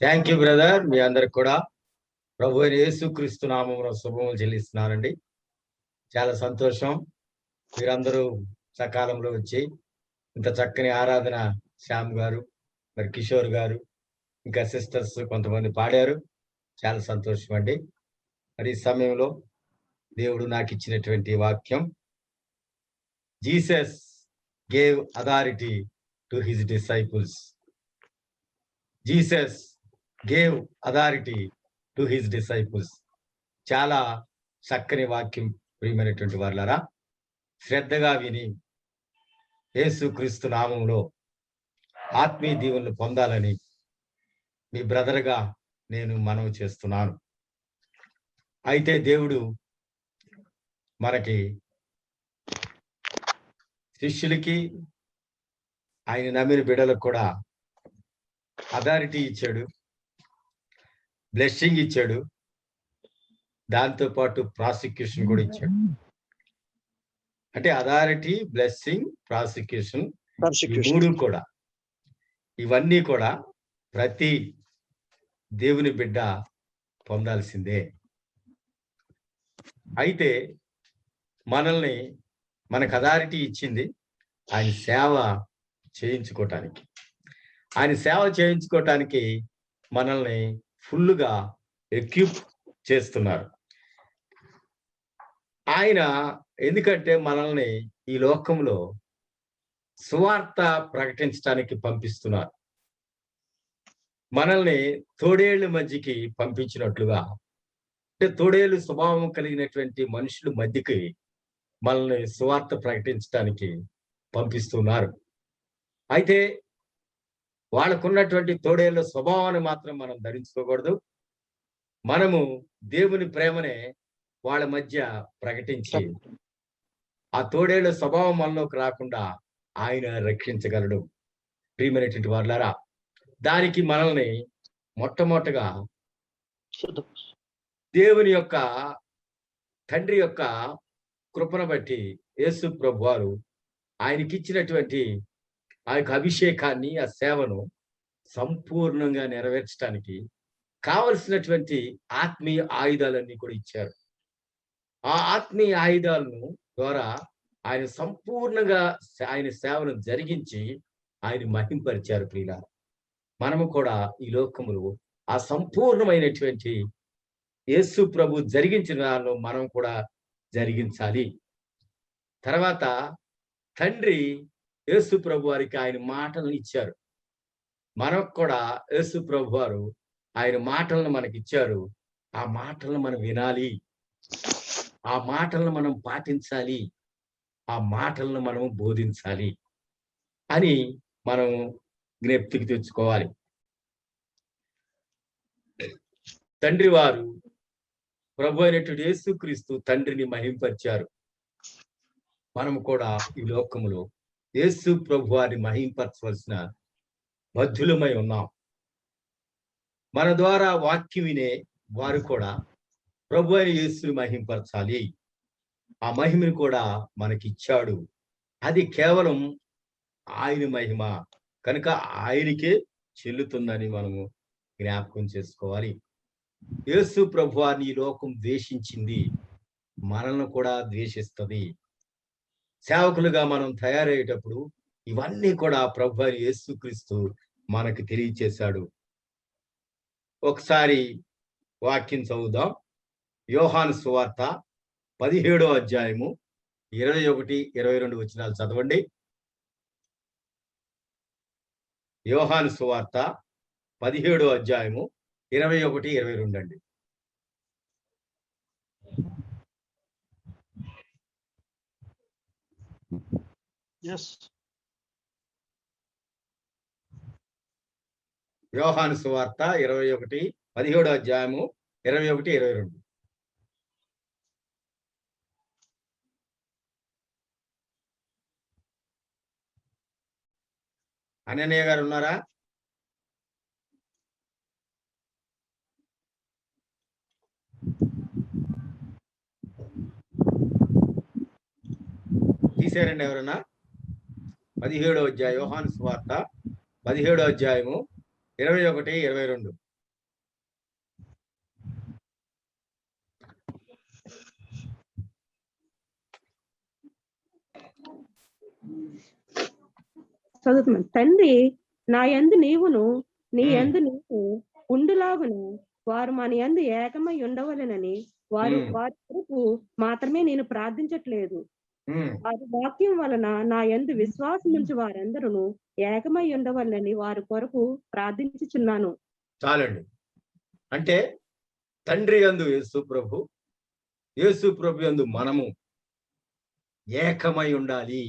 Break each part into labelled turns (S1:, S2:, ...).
S1: Thank you brother. మీ అందరికి కూడా ప్రభు అయిన యేసుక్రీస్తు నామమున శుభములు చెల్లిస్తున్నానండి. చాలా సంతోషం మీరందరూ సకాలంలో వచ్చి ఇంత చక్కని ఆరాధన శ్యామ్ గారు, మరి కిషోర్ గారు, ఇంకా సిస్టర్స్ కొంతమంది పాడారు. చాలా సంతోషం అండి. మరి ఈ సమయంలో దేవుడు నాకు ఇచ్చినటువంటి వాక్యం, Jesus gave authority to his disciples. Jesus gave authority to his disciples. చాలా చక్కని వాక్యం ప్రియమైనటువంటి వారులారా, శ్రద్ధగా విని యేసుక్రీస్తు నామములో ఆత్మీయ దీవెనలు పొందాలని మీ బ్రదర్గా నేను మనవి చేస్తున్నాను. అయితే దేవుడు మనకి శిష్యులకి ఆయన నమ్మిన బిడ్డలకు కూడా అథారిటీ ఇచ్చాడు, బ్లెస్సింగ్ ఇచ్చాడు, దాంతో పాటు ప్రాసిక్యూషన్ కూడా ఇచ్చాడు. అంటే అథారిటీ, బ్లెస్సింగ్, ప్రాసిక్యూషన్, మూడు కూడా, ఇవన్నీ కూడా ప్రతి దేవుని బిడ్డ పొందాల్సిందే. అయితే మనల్ని మనకు అథారిటీ ఇచ్చింది ఆయన సేవ చేయించుకోవటానికి. ఆయన సేవ చేయించుకోవటానికి మనల్ని ఫుల్గా ఎక్విప్ చేస్తున్నారు ఆయన. ఎందుకంటే మనల్ని ఈ లోకంలో సువార్త ప్రకటించడానికి పంపిస్తున్నారు. మనల్ని తోడేళ్ల మధ్యకి పంపించినట్లుగా, అంటే తోడేళ్ళు స్వభావం కలిగినటువంటి మనుషుల మధ్యకి మనల్ని సువార్త ప్రకటించడానికి పంపిస్తున్నారు. అయితే వాళ్ళకున్నటువంటి తోడేళ్ల స్వభావాన్ని మాత్రం మనం ధరించుకోకూడదు. మనము దేవుని ప్రేమనే వాళ్ళ మధ్య ప్రకటించి ఆ తోడేళ్ల స్వభావం మనలోకి రాకుండా ఆయన రక్షించగలడు. ప్రియమైనటువంటి వారులారా, దానికి మనల్ని మొట్టమొదటగా దేవుని యొక్క తండ్రి యొక్క కృపను బట్టి యేసు ప్రభు వారు ఆయనకిచ్చినటువంటి ఆ యొక్క అభిషేకాన్ని, ఆ సేవను సంపూర్ణంగా నెరవేర్చడానికి కావలసినటువంటి ఆత్మీయ ఆయుధాలన్నీ కూడా ఇచ్చారు. ఆ ఆత్మీయ ఆయుధాలను ద్వారా ఆయన సంపూర్ణంగా ఆయన సేవను జరిగించి ఆయన మహింపరిచారు. ప్రియులారా, మనము కూడా ఈ లోకములో ఆ సంపూర్ణమైనటువంటి యేసు ప్రభు జరిగించిన దానిలో మనం కూడా జరిగించాలి. తర్వాత తండ్రి యేసు ప్రభు వారికి ఆయన మాటలను ఇచ్చారు. మనకు కూడా యేసు ప్రభు వారు ఆయన మాటలను మనకి ఇచ్చారు. ఆ మాటలను మనం వినాలి, ఆ మాటలను మనం పాటించాలి, ఆ మాటలను మనం బోధించాలి అని మనం జ్ఞప్తికి తెచ్చుకోవాలి. తండ్రి వారు ప్రభు అయినటువంటి యేసుక్రీస్తు తండ్రిని మహింపరిచారు. మనము కూడా ఈ లోకములో యేసు ప్రభు వారిని మహింపరచవలసిన బద్ధులమై ఉన్నాం. మన ద్వారా వాక్యం వినే వారు కూడా ప్రభు అయిన యేసుని మహింపరచాలి. ఆ మహిమను కూడా మనకిచ్చాడు. అది కేవలం ఆయన మహిమ కనుక ఆయనకే చెల్లుతుందని మనము జ్ఞాపకం చేసుకోవాలి. యేసు ప్రభు వారిని ఈ లోకం ద్వేషించింది, మనల్ని కూడా ద్వేషిస్తుంది. సేవకులుగా మనం తయారయ్యేటప్పుడు ఇవన్నీ కూడా ప్రభు అయిన యేసుక్రీస్తు మనకి తెలియచేశాడు. ఒకసారి వాక్యం చదువుదాం. యోహాను సువార్త 17వ అధ్యాయము 21, 22 వచనాలు చదవండి. యోహాను సువార్త 17వ అధ్యాయము 21, 22 అండి. యోహాను సువార్త 17వ అధ్యాయము 21, 22. అననయ్య గారు ఉన్నారా? తీసారండి ఎవరన్నా? 17వ అధ్యాయం యోహాను సువార్త 17వ అధ్యాయము 21, 22.
S2: చదువుతున్నాను. తండ్రి నా యందు నీవును నీ యందు నీవు ఉండులాగును వారు మన యందు ఏకమై ఉండవలెనని వారి కొరకు మాత్రమే నేను ప్రార్థించట్లేదు. వారి వాక్యం వలన నా యందు విశ్వాసం నుంచి వారందరూ ఏకమై ఉండవలెనని వారి కొరకు ప్రార్థించుచున్నాను.
S1: చాలండి. అంటే తండ్రి యందు యేసు ప్రభు, యేసు ప్రభు యందు మనము ఏకమై ఉండాలి.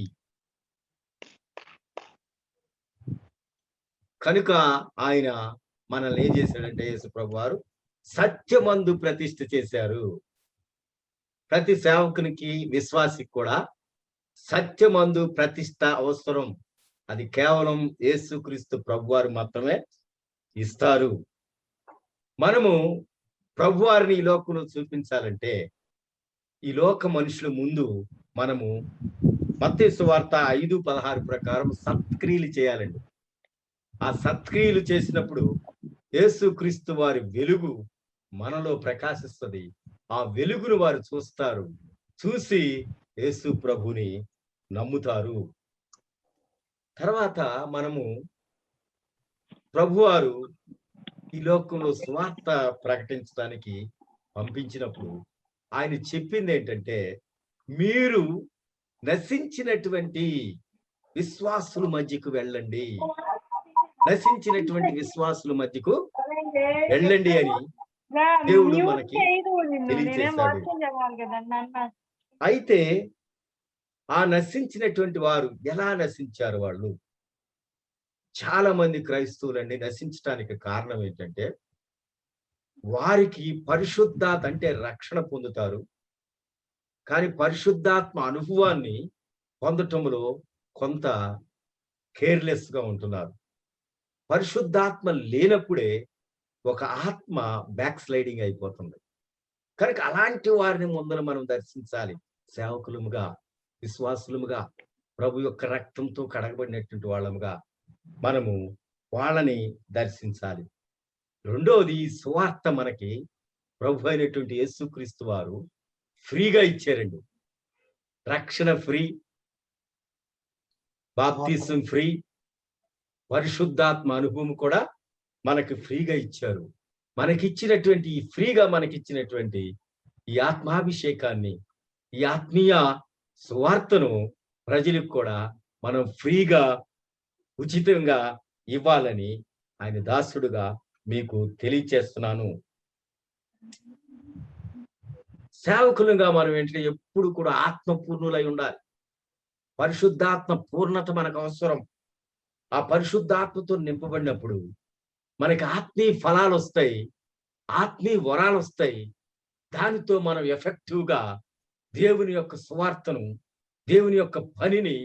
S1: కనుక ఆయన మనల్ని ఏం చేశాడంటే యేసు ప్రభు వారు సత్యమందు ప్రతిష్ఠ చేశారు. ప్రతి సేవకునికి, విశ్వాసికి కూడా సత్యమందు ప్రతిష్ఠ అవసరం. అది కేవలం యేసుక్రీస్తు ప్రభువారు మాత్రమే ఇస్తారు. మనము ప్రభువారిని ఈ లోకంలో చూపించాలంటే ఈ లోక మనుషుల ముందు మనము మత్తయి సువార్త 5:16 ప్రకారం సత్క్రియలు చేయాలండి. ఆ సత్క్రియలు చేసినప్పుడు యేసుక్రీస్తు వారి వెలుగు మనలో ప్రకాశిస్తుంది. ఆ వెలుగును వారు చూస్తారు. చూసి యేసు ప్రభుని నమ్ముతారు. తర్వాత మనము ప్రభువారు ఈ లోకంలో సువార్త ప్రకటించడానికి పంపించినప్పుడు ఆయన చెప్పింది ఏంటంటే, మీరు నశించినటువంటి విశ్వాసుల మధ్యకు వెళ్ళండి, నశించినటువంటి విశ్వాసుల మధ్యకు వెళ్ళండి అని దేవుడు మనకి తెలియజేశాడు. అయితే ఆ నశించినటువంటి వారు ఎలా నశించారు? వాళ్ళు చాలా మంది క్రైస్తవులండి నశించడానికి కారణం ఏంటంటే, వారికి పరిశుద్ధాత్మ అంటే రక్షణ పొందుతారు, కానీ పరిశుద్ధాత్మ అనుభవాన్ని పొందటంలో కొంత కేర్లెస్ గా ఉంటున్నారు. పరిశుద్ధాత్మ లేనప్పుడే ఒక ఆత్మ బ్యాక్ స్లైడింగ్ అయిపోతుంది. కనుక అలాంటి వారిని ముందర మనం దర్శించాలి. సేవకులముగా, విశ్వాసులముగా, ప్రభు యొక్క రక్తంతో కడగబడినటువంటి వాళ్ళముగా మనము వాళ్ళని దర్శించాలి. రెండోది, ఈ సువార్త మనకి ప్రభు అయినటువంటి యేసుక్రీస్తు వారు ఫ్రీగా ఇచ్చారండి. రక్షణ ఫ్రీ, బాప్తిసం ఫ్రీ, పరిశుద్ధాత్మ అనుభవం కూడా మనకి ఫ్రీగా ఇచ్చారు. మనకిచ్చినటువంటి ఈ ఫ్రీగా మనకిచ్చినటువంటి ఈ ఆత్మాభిషేకాన్ని, ఈ ఆత్మీయ సువార్తను ప్రజలకు కూడా మనం ఫ్రీగా, ఉచితంగా ఇవ్వాలని ఆయన దాసుడుగా మీకు తెలియచేస్తున్నాను. సేవకులుగా మనం ఏంటంటే ఎప్పుడు కూడా ఆత్మపూర్ణులై ఉండాలి. పరిశుద్ధాత్మ పూర్ణత మనకు అవసరం. ఆ పరిశుద్ధాత్మతో నింపబడినప్పుడు మనకి ఆత్మీయ ఫలాలు వస్తాయి, ఆత్మీయ వరాలు వస్తాయి. దానితో మనం ఎఫెక్టివ్ గా దేవుని యొక్క సువార్తను, దేవుని యొక్క పనిని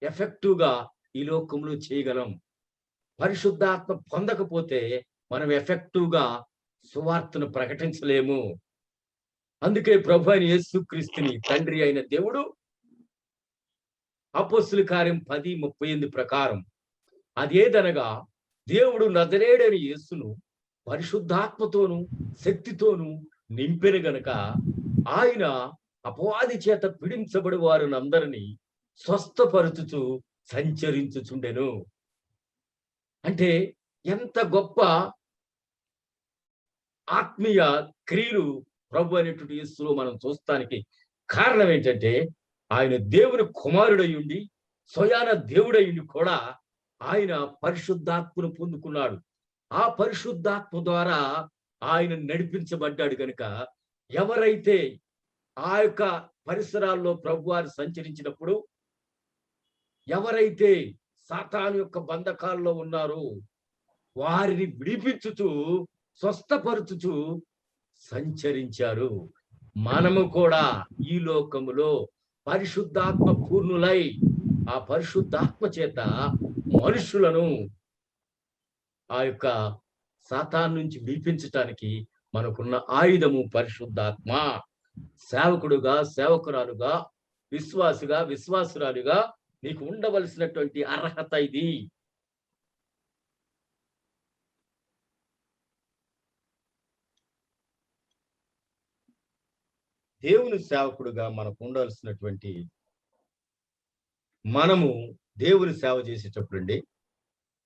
S1: ఎఫెక్టివ్ గా ఈ లోకంలో చేయగలం. పరిశుద్ధాత్మ పొందకపోతే మనం ఎఫెక్టివ్ గా సువార్తను ప్రకటించలేము. అందుకే ప్రభు అయిన యేసుక్రీస్తుని తండ్రి అయిన దేవుడు అపోస్తుల కార్యం 10:38 ప్రకారం అదేదనగా, దేవుడు నజరేయుడైన యేసును పరిశుద్ధాత్మతోను శక్తితోను నింపెను గనుక ఆయన అపవాది చేత పీడించబడి వారిని అందరినీ స్వస్థపరుచుచు సంచరించుచుండెను. అంటే ఎంత గొప్ప ఆత్మీయ క్రియలు ప్రభు అనేటువంటి యేసులో మనం చూస్తానికి కారణం ఏంటంటే, ఆయన దేవుని కుమారుడయ్యుండి, స్వయాన దేవుడయ్యుండి కూడా ఆయన పరిశుద్ధాత్మను పొందుకున్నాడు. ఆ పరిశుద్ధాత్మ ద్వారా ఆయన నడిపించబడ్డాడు. కనుక ఎవరైతే ఆ యొక్క పరిసరాల్లో ప్రభువారు సంచరించినప్పుడు, ఎవరైతే సాతాను యొక్క బంధకాల్లో ఉన్నారో వారిని విడిపించుచు, స్వస్థపరుచుచు సంచరించారు. మనము కూడా ఈ లోకములో పరిశుద్ధాత్మ పూర్ణులై ఆ పరిశుద్ధాత్మ చేత మనుషులను ఆ యొక్క సాతాను నుంచి విడిపించటానికి మనకున్న ఆయుధము పరిశుద్ధాత్మ. సేవకుడుగా, సేవకురాలుగా, విశ్వాసిగా, విశ్వాసురాలుగా నీకు ఉండవలసినటువంటి అర్హత ఇది. దేవుని సేవకుడుగా మనకు ఉండాల్సినటువంటి మనము దేవుని సేవ చేసేటప్పుడు అండి,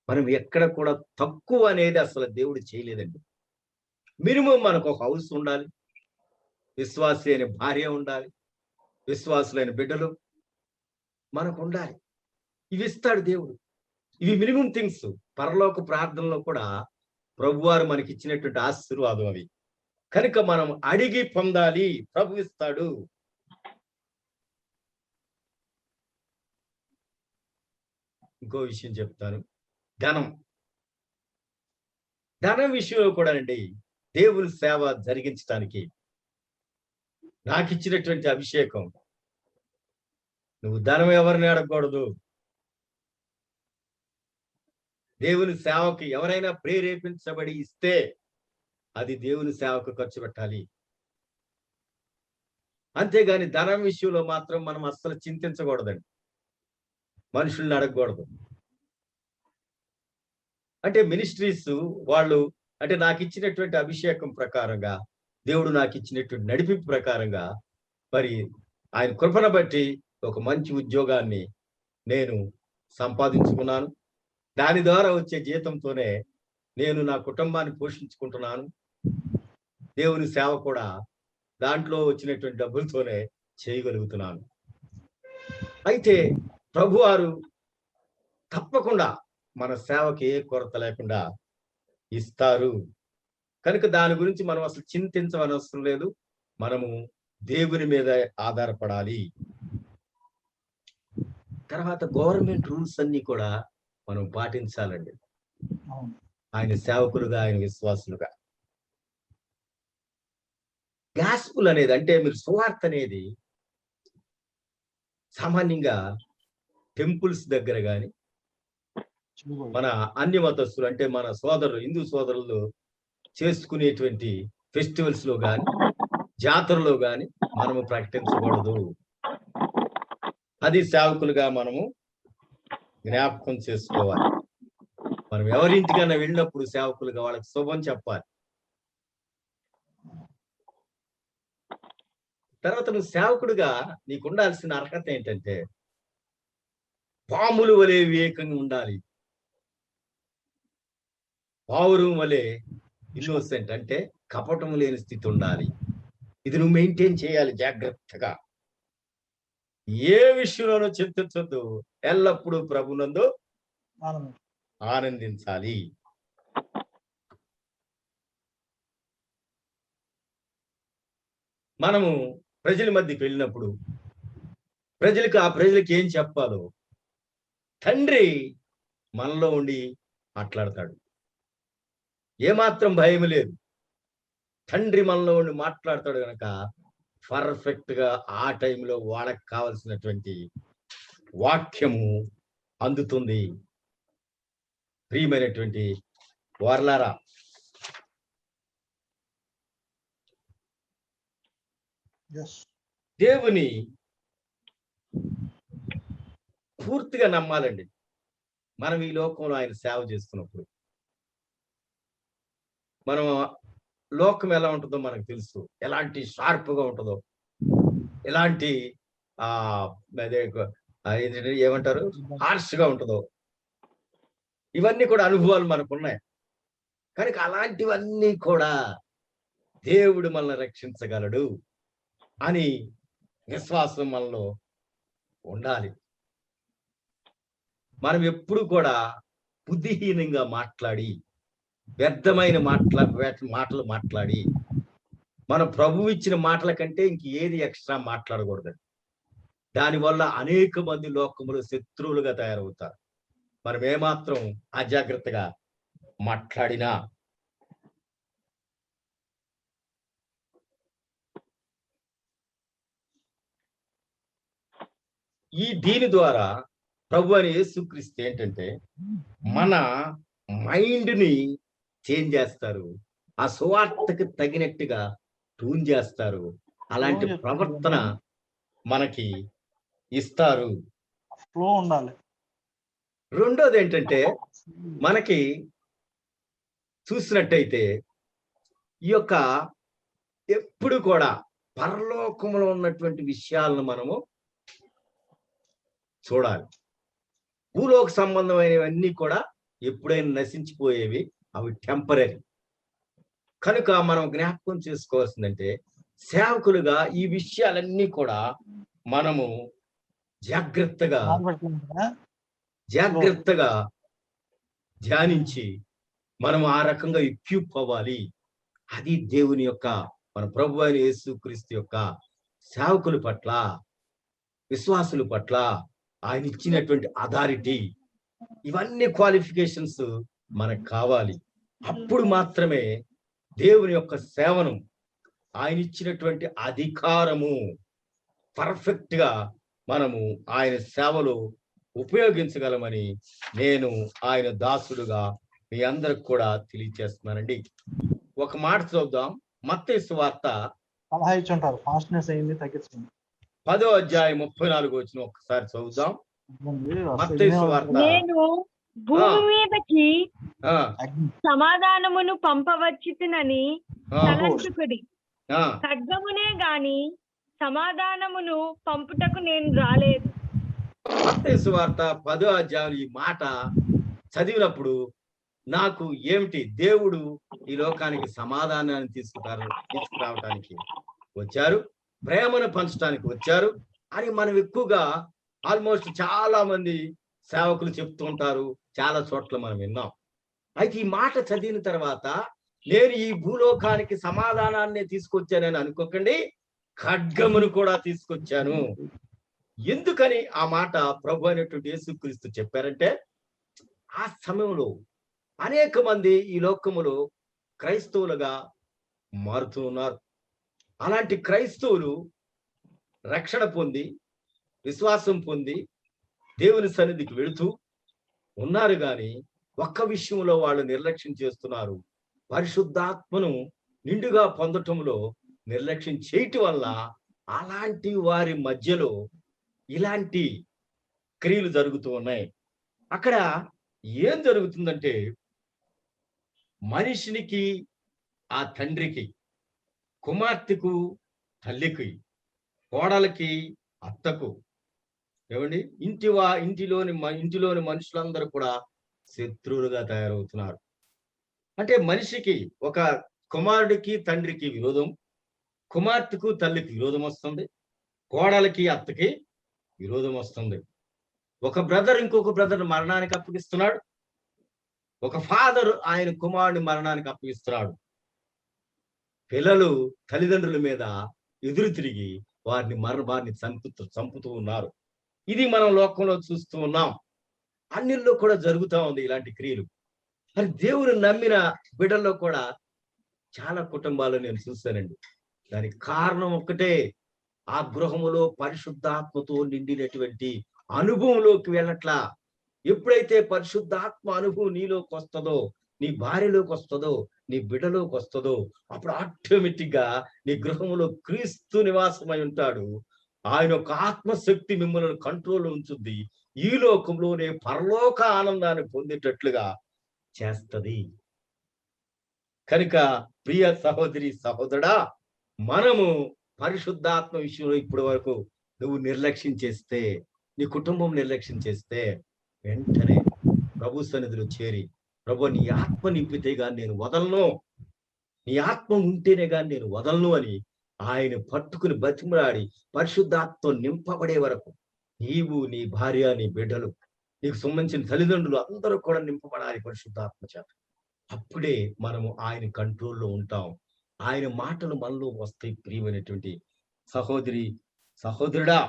S1: మనం ఎక్కడ కూడా తక్కువ అనేది అసలు దేవుడు చేయలేదండి. మినిమం మనకు ఒక హౌస్ ఉండాలి, విశ్వాసి అయిన భార్య ఉండాలి, విశ్వాసులైన బిడ్డలు మనకు ఉండాలి. ఇవి ఇస్తాడు దేవుడు. ఇవి మినిమం థింగ్స్. పరలోక ప్రార్థనలో కూడా ప్రభువారు మనకి ఇచ్చినటువంటి ఆశీర్వాదం అవి. కనుక మనం అడిగి పొందాలి, ప్రభు ఇస్తాడు. ఇంకో విషయం చెప్తాను. ధనం విషయంలో కూడా అండి, దేవుని సేవ జరిగించడానికి నాకు ఇచ్చినటువంటి అభిషేకం, నువ్వు ధనం ఎవరిని అడగకూడదు. దేవుని సేవకు ఎవరైనా ప్రేరేపించబడి ఇస్తే అది దేవుని సేవకు ఖర్చు పెట్టాలి. అంతేగాని ధనం విషయంలో మాత్రం మనం అస్సలు చింతించకూడదండి. మనుషుల్ని అడగకూడదు. అంటే మినిస్ట్రీస్ వాళ్ళు, అంటే నాకు ఇచ్చినటువంటి అభిషేకం ప్రకారంగా, దేవుడు నాకు ఇచ్చినటువంటి నడిపింపు ప్రకారంగా, మరి ఆయన కృపను బట్టి ఒక మంచి ఉద్యోగాన్ని నేను సంపాదించుకున్నాను. దాని ద్వారా వచ్చే జీతంతోనే నేను నా కుటుంబాన్ని పోషించుకుంటున్నాను. దేవుని సేవ కూడా దాంట్లో వచ్చినటువంటి డబ్బులతోనే చేయగలుగుతున్నాను. అయితే ప్రభువారు తప్పకుండా మన సేవకి ఏ కొరత లేకుండా ఇస్తారు. కనుక దాని గురించి మనం అసలు చింతించవలసిన లేదు. మనము దేవుని మీద ఆధారపడాలి. తర్వాత గవర్నమెంట్ రూల్స్ అన్ని కూడా మనం పాటించాలండి, ఆయన సేవకులుగా, ఆయన విశ్వాసులుగా. గాస్పుల్ అనేది, అంటే మీరు సువార్త అనేది సామాన్యంగా టెంపుల్స్ దగ్గర కానీ, మన అన్య మతస్థులు అంటే మన సోదరులు, హిందూ సోదరులు చేసుకునేటువంటి ఫెస్టివల్స్ లో కానీ, జాతరలో కానీ మనము ప్రకటించకూడదు. అది సేవకులుగా మనము జ్ఞాపకం చేసుకోవాలి. మనం ఎవరింటికైనా వెళ్ళినప్పుడు సేవకులుగా వాళ్ళకి శుభం చెప్పాలి. తర్వాత నువ్వు సేవకుడుగా నీకు ఉండాల్సిన అర్హత ఏంటంటే, పాములు వలె వివేకంగా ఉండాలి. పావురం వలె ఇన్నోసెంట్, అంటే కపటం లేని స్థితి ఉండాలి. ఇది నువ్వు మెయింటైన్ చేయాలి జాగ్రత్తగా. ఏ విషయంలోనూ చింతించొద్దు, ఎల్లప్పుడూ ప్రభునందు ఆనందించాలి. మనము ప్రజల మధ్యకి వెళ్ళినప్పుడు ఆ ప్రజలకు ఏం చెప్పాలో తండ్రి మనలో ఉండి మాట్లాడతాడు. ఏమాత్రం భయం లేదు, తండ్రి మనలో ఉండి మాట్లాడతాడు కనుక పర్ఫెక్ట్ గా ఆ టైంలో వాళ్ళకి కావలసినటువంటి వాక్యము అందుతుంది. ప్రియమైనటువంటి వారలారా, దేవుని పూర్తిగా నమ్మాలండి. మనం ఈ లోకంలో ఆయన సేవ చేస్తున్నప్పుడు, మనం లోకం ఎలా ఉంటుందో మనకు తెలుసు. ఎలాంటి షార్ప్ గా ఉంటుందో, ఎలాంటి అదే ఏమంటారు, హార్ష్ గా ఉంటుందో, ఇవన్నీ కూడా అనుభవాలు మనకున్నాయి. కనుక అలాంటివన్నీ కూడా దేవుడు మనల్ని రక్షించగలడు అని విశ్వాసం మనలో ఉండాలి. మనం ఎప్పుడు కూడా బుద్ధిహీనంగా మాట్లాడి, వ్యర్థమైన మాటలు మాట్లాడి, మన ప్రభువు ఇచ్చిన మాటల కంటే ఇంక ఏది ఎక్స్ట్రా మాట్లాడకూడదు. దానివల్ల అనేక మంది లోకములు శత్రువులుగా తయారవుతారు. మనం ఏమాత్రం అజాగ్రత్తగా మాట్లాడినా. దీని ద్వారా ప్రభు అని యేసుక్రీస్తు ఏంటంటే మన మైండ్ ని చేంజ్ చేస్తారు, ఆ సువార్తకి తగినట్టుగా ట్యూన్ చేస్తారు. అలాంటి ప్రవర్తన మనకి ఇస్తారు.
S3: ఫ్లో ఉండాలి.
S1: రెండోది ఏంటంటే, మనకి చూసినట్టయితే ఈ యొక్క ఎప్పుడు కూడా పరలోకంలో ఉన్నటువంటి విషయాలను మనము చూడాలి. భూలోక సంబంధమైనవన్నీ కూడా ఎప్పుడైనా నశించిపోయేవి, అవి టెంపరరీ. కనుక మనం జ్ఞాపకం చేసుకోవాల్సిందంటే సేవకులుగా ఈ విషయాలన్నీ కూడా మనము జాగ్రత్తగా ధ్యానించి మనం ఆ రకంగా ఎక్విప్ అవ్వాలి. అది దేవుని యొక్క, మన ప్రభు అయిన యేసుక్రీస్తు యొక్క సేవకుల పట్ల, విశ్వాసుల పట్ల ఆయన ఇచ్చినటువంటి అథారిటీ, ఇవన్నీ క్వాలిఫికేషన్స్ మనకు కావాలి. అప్పుడు మాత్రమే దేవుని యొక్క సేవను, ఆయన ఇచ్చినటువంటి అధికారము పర్ఫెక్ట్ గా మనము ఆయన సేవలో ఉపయోగించగలమని నేను ఆయన దాసుడుగా మీ అందరికి కూడా తెలియజేస్తున్నానండి. ఒక మాట చూద్దాం. మత్తయి సువార్త 10వ అధ్యాయం 34 ఒక్కసారి చదువుదాం. మత్తయి సువార్త.
S3: నేను భూమి మీదకి సమాధానమును పంపవచ్చునని తలంచుకుడి, ఖడ్గమునే గాని సమాధానమును పంపుటకు నేను రాలేదు.
S1: మత్తయి సువార్త 10వ అధ్యాయం ఈ మాట చదివినప్పుడు నాకు ఏమిటి, దేవుడు ఈ లోకానికి సమాధానాన్ని తీసుకురావటానికి వచ్చారు, ప్రేమను పంచడానికి వచ్చారు అని మనం ఎక్కువగా ఆల్మోస్ట్ చాలా మంది సేవకులు చెప్తూ ఉంటారు, చాలా చోట్ల మనం విన్నాం. అయితే ఈ మాట చదివిన తర్వాత నేను ఈ భూలోకానికి సమాధానాన్ని తీసుకొచ్చానని అనుకోకండి, ఖడ్గమును కూడా తీసుకొచ్చాను. ఎందుకని ఆ మాట ప్రభు అయినటువంటి యేసుక్రీస్తు చెప్పారంటే, ఆ సమయంలో అనేక మంది ఈ లోకములో క్రైస్తవులుగా మారుతూ ఉన్నారు. అలాంటి క్రైస్తవులు రక్షణ పొంది, విశ్వాసం పొంది దేవుని సన్నిధికి వెళుతూ ఉన్నారు, కానీ ఒక్క విషయంలో వాళ్ళు నిర్లక్ష్యం చేస్తున్నారు. పరిశుద్ధాత్మను నిండుగా పొందటంలో నిర్లక్ష్యం చేయటం వల్ల అలాంటి వారి మధ్యలో ఇలాంటి క్రియలు జరుగుతూ ఉన్నాయి. అక్కడ ఏం జరుగుతుందంటే, మనిషినికి ఆ తండ్రికి, కుమార్తెకు తల్లికి, కోడలకి అత్తకు, ఏమండి, ఇంటిలోని మనుషులందరూ కూడా శత్రువులుగా తయారవుతున్నారు. అంటే మనిషికి, ఒక కుమారుడికి తండ్రికి విరోధం, కుమార్తెకు తల్లికి విరోధం వస్తుంది, కోడలకి అత్తకి విరోధం వస్తుంది. ఒక బ్రదర్ ఇంకొక బ్రదర్ మరణానికి అప్పగిస్తున్నాడు, ఒక ఫాదర్ ఆయన కుమారుడిని మరణానికి అప్పగిస్తున్నాడు. పిల్లలు తల్లిదండ్రుల మీద ఎదురు తిరిగి వారిని చంపుతూ ఉన్నారు. ఇది మనం లోకంలో చూస్తూ ఉన్నాం. అన్నిల్లో కూడా జరుగుతూ ఉంది ఇలాంటి క్రియలు. మరి దేవుని నమ్మిన బిడ్డల్లో కూడా చాలా కుటుంబాలు నేను చూశానండి. దానికి కారణం ఒక్కటే, ఆ గృహములో పరిశుద్ధాత్మతో నిండినటువంటి అనుభవంలోకి వెళ్ళట్లా. ఎప్పుడైతే పరిశుద్ధాత్మ అనుభవం నీలోకి వస్తుందో, నీ భార్యలోకి వస్తుందో, నీ బిడ్డలోకి వస్తుందో, అప్పుడు ఆటోమేటిక్ గా నీ గృహంలో క్రీస్తు నివాసమై ఉంటాడు. ఆయన యొక్క ఆత్మశక్తి మిమ్మల్ని కంట్రోల్లో ఉంచుద్ది. ఈ లోకంలోనే పరలోక ఆనందాన్ని పొందేటట్లుగా చేస్తది. కనుక ప్రియ సహోదరి సహోదరుడా, మనము పరిశుద్ధాత్మ విషయంలో ఇప్పటి వరకు నువ్వు నిర్లక్ష్యం చేస్తే, నీ కుటుంబం నిర్లక్ష్యం చేస్తే, వెంటనే ప్రభు సన్నిధిలో చేరి, ప్రభు నీ ఆత్మ నింపితే గాని నేను వదలను, నీ ఆత్మ ఉంటేనే గాని నేను వదలను అని ఆయన పట్టుకుని బతిమలాడి పరిశుద్ధాత్మ నింపబడే వరకు నీవు, నీ భార్య, నీ బిడ్డలు, నీకు సంబంధించిన తల్లిదండ్రులు అందరూ కూడా నింపబడాలి పరిశుద్ధాత్మ చేత. అప్పుడే మనము ఆయన కంట్రోల్లో ఉంటాం. ఆయన మాటలు మనలో వస్తాయి. ప్రియమైనటువంటి సహోదరి సహోదరుడా,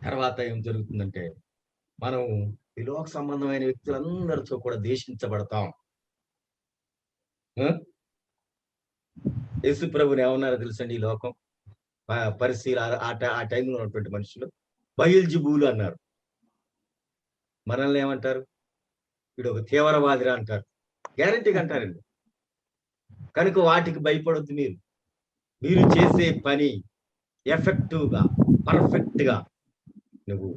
S1: తర్వాత ఏం జరుగుతుందంటే, మనం ఈ లోక సంబంధమైన వ్యక్తులందరితో కూడా దేశించబడతాం. యేసు ప్రభుని ఏమన్నారో తెలుసండి, ఈ లోకం పరిశీల ఆ టైంలో ఉన్నటువంటి మనుషులు బయల్జెబూలు అన్నారు. మనల్ని ఏమంటారు? వీడు ఒక తీవ్రవాదిరా అంటారు, గ్యారంటీగా అంటారండి. కనుక వాటికి భయపడొద్దు. మీరు చేసే పని ఎఫెక్టివ్ గా, పర్ఫెక్ట్ గా నువ్వు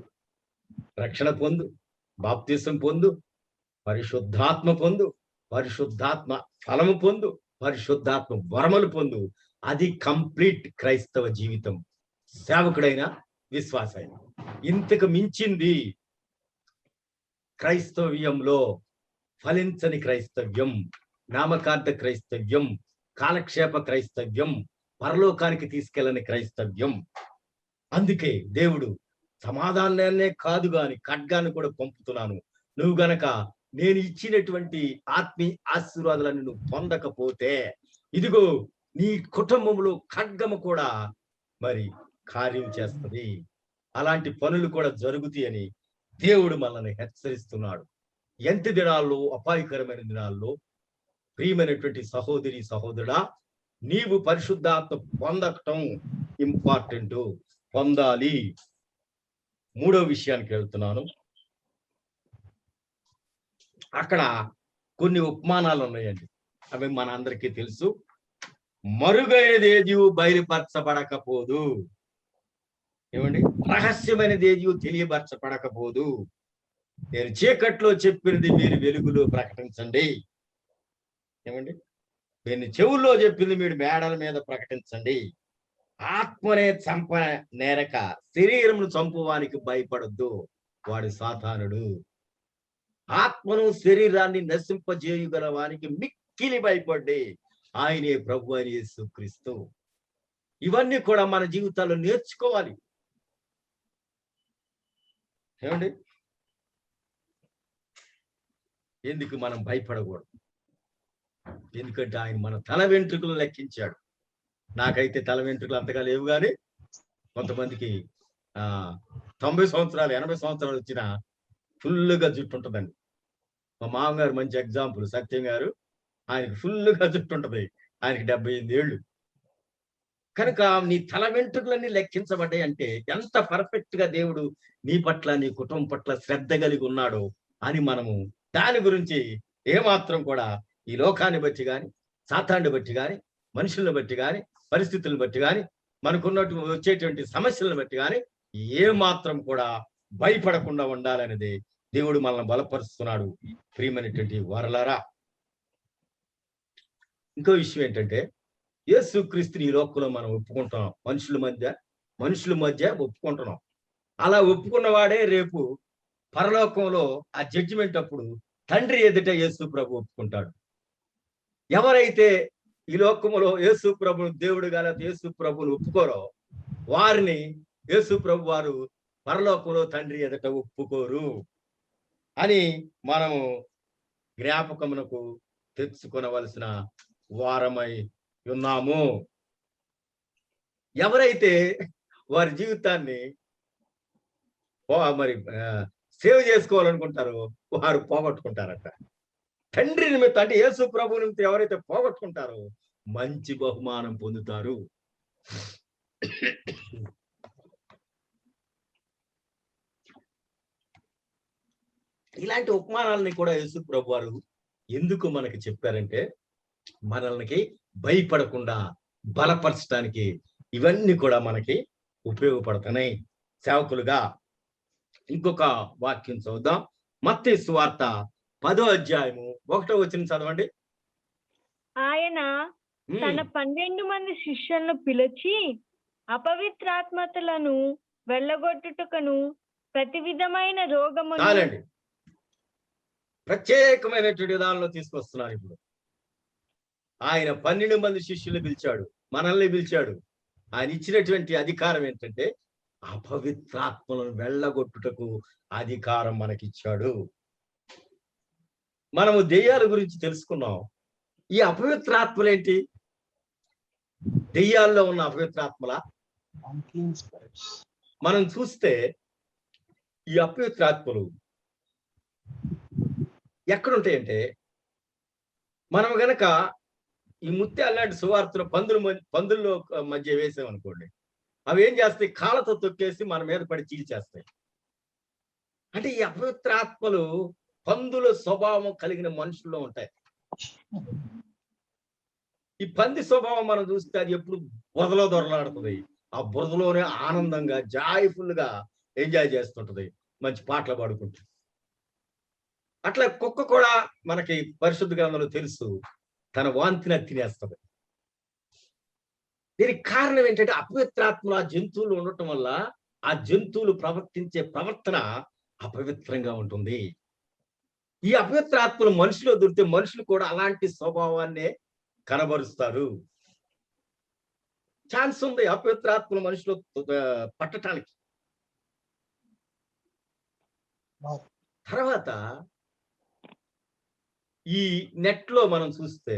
S1: రక్షణ పొందు, బాప్తిసం పొందు, పరిశుద్ధాత్మ పొందు, పరిశుద్ధాత్మ ఫలము పొందు, పరిశుద్ధాత్మ వరములు పొందు. అది కంప్లీట్ క్రైస్తవ జీవితం, సేవకుడైన విశ్వాసైన. ఇంతకు మించింది క్రైస్తవ్యంలో ఫలించని క్రైస్తవ్యం, నామకార్థ క్రైస్తవ్యం, కాలక్షేప క్రైస్తవ్యం, పరలోకానికి తీసుకెళ్ళని క్రైస్తవ్యం. అందుకే దేవుడు సమాధానాన్నే కాదు గాని ఖడ్గాన్ని కూడా పంపుతున్నాను, నువ్వు గనక నేను ఇచ్చినటువంటి ఆత్మీయ ఆశీర్వాదాలను నువ్వు పొందకపోతే ఇదిగో నీ కుటుంబంలో ఖడ్గము కూడా మరి కార్యం చేస్తుంది, అలాంటి పనులు కూడా జరుగుతాయని దేవుడు మనల్ని హెచ్చరిస్తున్నాడు. ఎంత దినాల్లో, అపాయకరమైన దినాల్లో ప్రియమైనటువంటి సహోదరి సహోదరుడా, నీవు పరిశుద్ధాత్మ పొందటం ఇంపార్టెంట్, పొందాలి. మూడో విషయానికి వెళ్తున్నాను. అక్కడ కొన్ని ఉపమానాలు ఉన్నాయండి, అవి మన అందరికీ తెలుసు. మరుగైనది ఏది బయలుపరచబడకపోదు, ఏమండి, రహస్యమైనది ఏది తెలియపరచబడకపోదు. నేను చీకట్లో చెప్పినది మీరు వెలుగులో ప్రకటించండి, ఏమండి, నేను చెవుల్లో చెప్పింది మీరు మేడల మీద ప్రకటించండి. ఆత్మనే చంప నేరక శరీరమును చంపువానికి భయపడొద్దు, వాడు సాతానుడు. ఆత్మను శరీరాన్ని నశింపజేయుగల వానికి మిక్కిలి భయపడ్డి ఆయనే ప్రభు అని యేసుక్రీస్తు. ఇవన్నీ కూడా మన జీవితాల్లో నేర్చుకోవాలి, ఏమండి. ఎందుకు మనం భయపడకూడదు? ఎందుకంటే ఆయన మన తల వెంట్రుకలు లెక్కించాడు. నాకైతే తల వెంట్రుకలు అంతగా లేవు, కానీ కొంతమందికి 90 సంవత్సరాలు 80 సంవత్సరాలు వచ్చిన ఫుల్గా జుట్టు ఉంటుందండి. మా మామగారు మంచి ఎగ్జాంపుల్, సత్యం గారు. ఆయనకి ఫుల్గా జుట్టు ఉంటుంది, ఆయనకి 75 ఏళ్ళు. కనుక నీ తల వెంట్రుకలన్నీ లెక్కించబడ్డాయి అంటే ఎంత పర్ఫెక్ట్ గా దేవుడు నీ పట్ల, నీ కుటుంబం పట్ల శ్రద్ధ కలిగి ఉన్నాడో అని మనము దాని గురించి ఏమాత్రం కూడా ఈ లోకాన్ని బట్టి కానీ, సాతాన్ని బట్టి కానీ, మనుషులను బట్టి కానీ, పరిస్థితులను బట్టి కానీ, మనకున్నట్టు వచ్చేటువంటి సమస్యలను బట్టి కానీ ఏమాత్రం కూడా భయపడకుండా ఉండాలనేది దేవుడు మనల్ని బలపరుస్తున్నాడు. ప్రియమైనటువంటి వారలారా, ఇంకో విషయం ఏంటంటే, యేసుక్రీస్తుని ఈ లోకంలో మనం ఒప్పుకుంటున్నాం, మనుషుల మధ్య ఒప్పుకుంటున్నాం. అలా ఒప్పుకున్న వాడే రేపు పరలోకంలో ఆ జడ్జిమెంట్ అప్పుడు తండ్రి ఎదుట యేసు ప్రభు ఒప్పుకుంటాడు. ఎవరైతే ఈ లోకములో యేసు ప్రభును దేవుడుగా యేసు ప్రభుని ఒప్పుకోరో వారిని యేసు ప్రభు వారు పరలోకంలో తండ్రి ఎదుట ఒప్పుకోరు అని మనము జ్ఞాపకమునకు తెచ్చుకొనవలసిన వారమై ఉన్నాము. ఎవరైతే వారి జీవితాన్ని మరి సేవ్ చేసుకోవాలనుకుంటారో వారు పోగొట్టుకుంటారట. తండ్రి నిమిత్తం, అంటే యేసు ప్రభు నిమిత్తం ఎవరైతే పోగొట్టుకుంటారో మంచి బహుమానం పొందుతారు. ఇలాంటి ఉపమానాలని కూడా యేసు ప్రభు వారు ఎందుకు మనకి చెప్పారంటే, మనల్ని భయపడకుండా బలపరచడానికి ఇవన్నీ కూడా మనకి ఉపయోగపడుతున్నాయి సేవకులుగా. ఇంకొక వాక్యం చదువుదాం. మత్తయి సువార్త 10వ అధ్యాయము 1వ వచనం చదవండి.
S3: ఆయన తన 12 మంది శిష్యులను పిలిచి అపవిత్రాత్మలను వెళ్ళగొట్టుటకును ప్రతి విధమైన రోగమును
S1: చాలండి, ప్రత్యేకమైనటువంటి విధానంలో తీసుకొస్తున్నారు. ఇప్పుడు ఆయన 12 మంది శిష్యులు పిలిచాడు, మనల్ని పిలిచాడు. ఆయన ఇచ్చినటువంటి అధికారం ఏంటంటే అపవిత్రాత్మలను వెళ్ళగొట్టుటకు అధికారం మనకిచ్చాడు. మనము దెయ్యాల గురించి తెలుసుకున్నాం. ఈ అపవిత్రాత్మలేంటి? దెయ్యాల్లో ఉన్న అపవిత్రాత్మల మనం చూస్తే ఈ అపవిత్రాత్మలు ఎక్కడుంటాయంటే, మనం గనక ఈ ముత్యాల లాంటి సువార్తలు పందుల్లో మధ్య వేసామనుకోండి, అవి ఏం చేస్తాయి? కాళ్ళతో తొక్కేసి మన మీద పడి చీల్చేస్తాయి. అంటే ఈ అపవిత్రాత్మలు పందుల స్వభావం కలిగిన మనుషుల్లో ఉంటాయి. ఈ పంది స్వభావం మనం చూస్తే అది ఎప్పుడు బురదలో దొరలాడుతుంది. ఆ బురదలోనే ఆనందంగా జాయ్ఫుల్ గా ఎంజాయ్ చేస్తుంటది, మంచి పాటలు పాడుకుంటుంది. అట్లా కుక్క కూడా మనకి పరిశుద్ధ గ్రంథంలో తెలుసు, తన వాంతిని తినేస్తుంది. దీనికి కారణం ఏంటంటే అపవిత్రాత్మల జంతువులు ఉండటం వల్ల ఆ జంతువులు ప్రవర్తించే ప్రవర్తన అపవిత్రంగా ఉంటుంది. ఈ అపవిత్ర ఆత్మలు మనుషులో దొరికితే మనుషులు కూడా అలాంటి స్వభావాన్నే కనబరుస్తారు. ఛాన్స్ ఉంది అపవిత్ర ఆత్మలు మనుషులు పట్టటానికి. తర్వాత ఈ నెట్ లో మనం చూస్తే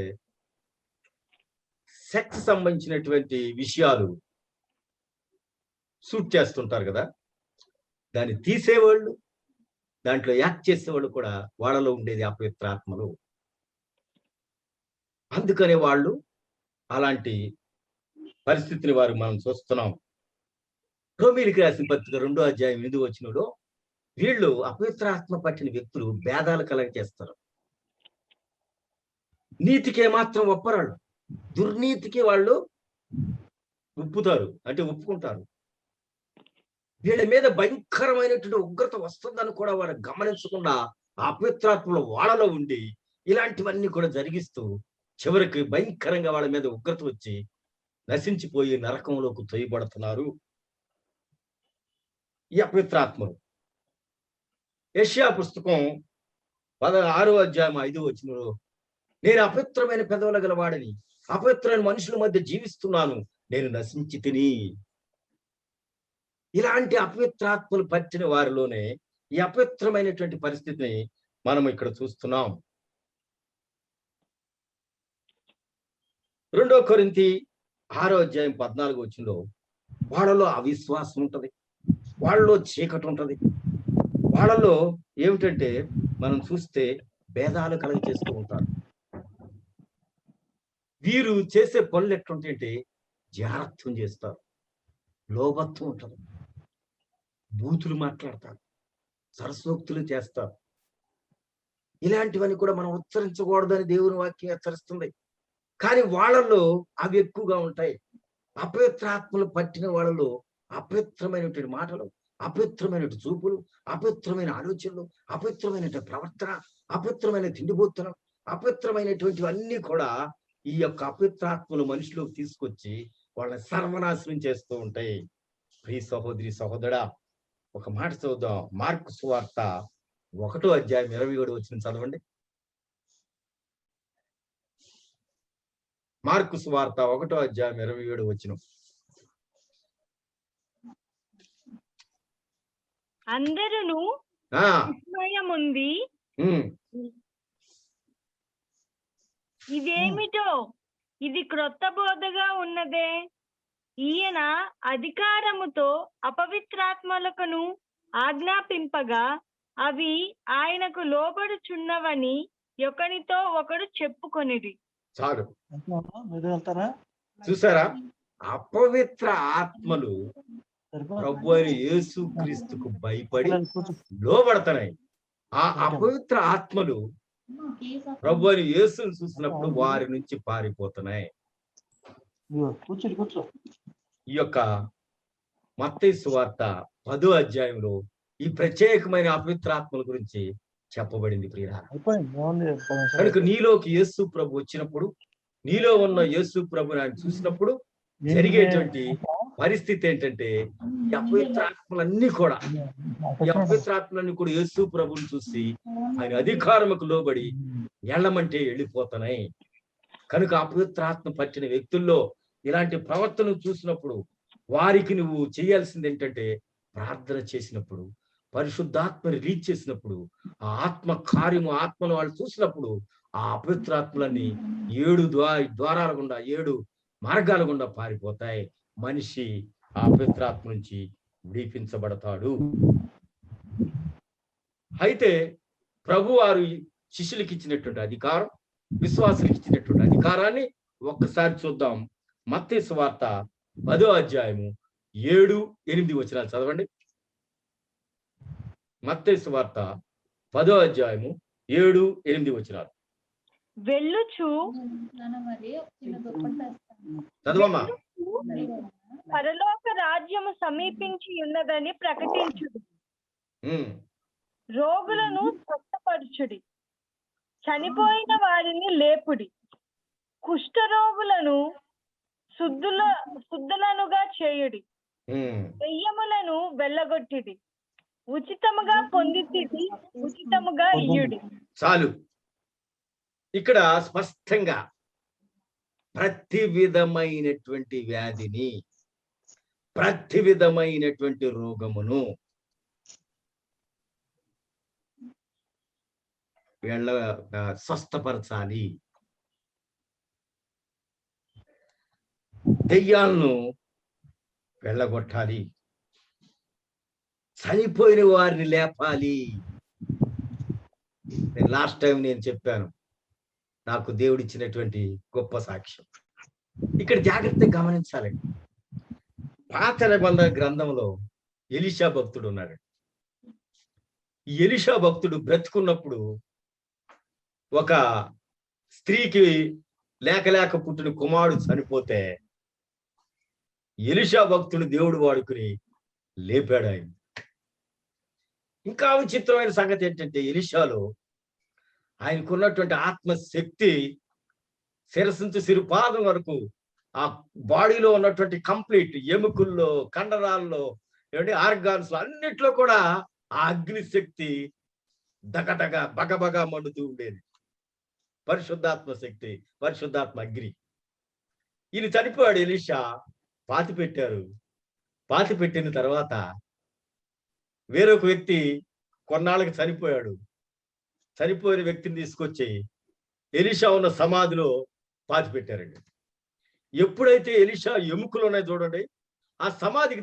S1: సెక్స్ సంబంధించినటువంటి విషయాలు షూట్ చేస్తుంటారు కదా, దాన్ని తీసేవాళ్ళు, దాంట్లో యాక్ట్ చేసేవాళ్ళు కూడా వాళ్ళలో ఉండేది అపవిత్ర ఆత్మలు. అందుకనే వాళ్ళు అలాంటి పరిస్థితిని మనం చూస్తున్నాం. రోమీయులకు రాసిన పత్రిక 2వ అధ్యాయం 8వ వచనంలో వీళ్ళు అపవిత్రాత్మ పట్టిన వ్యక్తులు భేదాలు కలగజేస్తారు. నీతికే మాత్రం ఒప్పరాళ్ళు, దుర్నీతికి వాళ్ళు ఒప్పుతారు, అంటే ఒప్పుకుంటారు. వీళ్ళ మీద భయంకరమైనటువంటి ఉగ్రత వస్తుందని కూడా వాళ్ళు గమనించకుండా ఆ అపవిత్రాత్మలు వాళ్ళలో ఉండి ఇలాంటివన్నీ కూడా జరిగిస్తూ చివరికి భయంకరంగా వాళ్ళ మీద ఉగ్రత వచ్చి నశించిపోయి నరకంలోకి తొయ్యబడుతున్నారు ఈ అపవిత్రాత్మలు. యెషయా పుస్తకం 6వ అధ్యాయం 5వ వచనంలో నేను అపవిత్రమైన పెదవుల గలవాడిని, అపవిత్రమైన మనుషుల మధ్య జీవిస్తున్నాను, నేను నశించి తిని. ఇలాంటి అపవిత్రాత్మలు పట్టిన వారిలోనే ఈ అపవిత్రమైనటువంటి పరిస్థితిని మనం ఇక్కడ చూస్తున్నాం. 2 కొరింథీ 6వ అధ్యాయం 14వ వచనంలో వాళ్ళలో అవిశ్వాసం ఉంటది, వాళ్ళలో చీకటి ఉంటది, వాళ్ళలో ఏమిటంటే మనం చూస్తే భేదాలు కలగజేస్తూ ఉంటారు. వీరు చేసే పనులు ఎట్లుంటాయంటే జారత్వం చేస్తారు, లోభత్వం ఉంటుంది, బూతులు మాట్లాడతారు, సరసోక్తులు చేస్తారు. ఇలాంటివన్నీ కూడా మనం ఉచ్చరించకూడదని దేవుని వాక్యం హెచ్చరిస్తుంది. కానీ వాళ్ళలో అవి ఎక్కువగా ఉంటాయి. అపవిత్రాత్మలు పట్టిన వాళ్ళలో అపవిత్రమైనటువంటి మాటలు, అపవిత్రమైన చూపులు, అపవిత్రమైన ఆలోచనలు, అపవిత్రమైన ప్రవర్తన, అపవిత్రమైన తిండిబోత్తనం, అపవిత్రమైనటువంటివన్నీ కూడా ఈ యొక్క అపవిత్రాత్మలు మనిషిలోకి తీసుకొచ్చి వాళ్ళని సర్వనాశనం చేస్తూ ఉంటాయి. ప్రియ సహోదరి సహోదరా, ఒక మాట చదువుదాం. మార్కు సువార్త 1వ అధ్యాయం 27వ వచనం చదవండి. మార్కు సువార్త 1వ అధ్యాయం 27వ వచనం.
S3: అందరూ విస్మయముంది, ఇదేమిటో, ఇది క్రొత్త బోధగా ఉన్నదే, ఈయన అధికారముతో అపవిత్రాత్మలకును ఆజ్ఞాపింపగా అవి ఆయనకు లోబడుచున్నవని ఒకనితో ఒకడు చెప్పుకొనిది.
S1: చాలు, చూసారా? అపవిత్ర ఆత్మలు ప్రభు అయిన యేసు క్రీస్తుకు భయపడి లోబడతాయి. ఆ అపవిత్ర ఆత్మలు ప్రభు అయిన యేసును చూసినప్పుడు వారి నుంచి పారిపోతున్నాయి. ఈ యొక్క మత్తయి సువార్త 10వ అధ్యాయంలో ఈ ప్రత్యేకమైన అపవిత్రాత్మల గురించి చెప్పబడింది. ప్రియులారా, కనుక నీలోకి యేసు ప్రభు వచ్చినప్పుడు, నీలో ఉన్న యేసు ప్రభుని ఆయన చూసినప్పుడు జరిగేటువంటి పరిస్థితి ఏంటంటే ఈ అపవిత్రాత్మలన్నీ కూడా యేసు ప్రభుని చూసి ఆయన అధికారముకు లోబడి వెళ్ళమంటే వెళ్ళిపోతున్నాయి. కనుక అపవిత్రాత్మ పట్టిన వ్యక్తుల్లో ఇలాంటి ప్రవర్తన చూసినప్పుడు వారికి నువ్వు చేయాల్సింది ఏంటంటే ప్రార్థన చేసినప్పుడు, పరిశుద్ధాత్మ రిలీజ్ చేసినప్పుడు, ఆ ఆత్మ కార్యము ఆత్మను వాళ్ళు చూసినప్పుడు ఆ అపవిత్రాత్మలన్నీ 7 ద్వారాల గుండా 7 మార్గాల గుండా పారిపోతాయి. మనిషి ఆ అపవిత్రాత్మ నుంచి విడిపించబడతాడు. అయితే ప్రభు వారు శిష్యులకు ఇచ్చినటువంటి అధికారం, విశ్వాసులకు ఇచ్చినటువంటి అధికారాన్ని ఒక్కసారి చూద్దాం. మత్తయి సువార్త 10వ అధ్యాయము 7, 8 వచనాలు చదవండి. మత్తయి సువార్త 10వ అధ్యాయము 7, 8 వచనాలు.
S3: వెళ్ళుచు
S1: చదవమ్మా.
S3: పరలోక రాజ్యము సమీపించి ఉన్నదని ప్రకటించుడి, రోగులను స్వస్థపరచుడి, చనిపోయిన వారిని లేపుడి, కుష్ఠరోగులను శుద్ధులనుగా చేయుడి, దెయ్యములను వెళ్ళగొట్టిది, ఉచితముగా పొందితిది, ఉచితముగా ఇయ్యుడి.
S1: చాలు. ఇక్కడ స్పష్టంగా ప్రతి విధమైనటువంటి వ్యాధిని, ప్రతి విధమైనటువంటి రోగమును స్వస్థపరచాలి. దెయ్యాలను వెళ్ళగొట్టాలి, చనిపోయిన వారిని లేపాలి. లాస్ట్ టైం నేను చెప్పాను, నాకు దేవుడిచ్చినటువంటి గొప్ప సాక్ష్యం. ఇక్కడ జాగ్రత్తగా గమనించాలండి. పాత నిబంధన గ్రంథంలో ఎలీషా భక్తుడు ఉన్నాడు. ఈ ఎలీషా భక్తుడు బ్రతుకున్నప్పుడు ఒక స్త్రీకి లేక పుట్టిన కుమారుడు చనిపోతే ఎలీషా భక్తుడు దేవుడు వాడుకుని లేపాడు ఆయన. ఇంకా విచిత్రమైన సంగతి ఏంటంటే, ఎలీషాలో ఆయనకున్నటువంటి ఆత్మశక్తి శిరస్సు నుంచి సిరిపాదం వరకు ఆ బాడీలో ఉన్నటువంటి కంప్లీట్ ఎముకల్లో, కండరాల్లో, ఏమంటే ఆర్గాన్స్ అన్నిట్లో కూడా ఆ అగ్ని శక్తి దగదగ బగబగ మండుతూ ఉండేది. పరిశుద్ధాత్మ శక్తి, పరిశుద్ధాత్మ అగ్ని. ఈయన చనిపోయాడు. ఎలీషా పాతి పెట్టారు. పాతి పెట్టిన తర్వాత వేరొక వ్యక్తి కొన్నాళ్ళకి చనిపోయాడు. చనిపోయిన వ్యక్తిని తీసుకొచ్చి ఎలీషా ఉన్న సమాధిలో పాతి పెట్టారండి. ఎప్పుడైతే ఎలీషా ఎముకలు ఉన్నాయి చూడండి, ఆ సమాధికి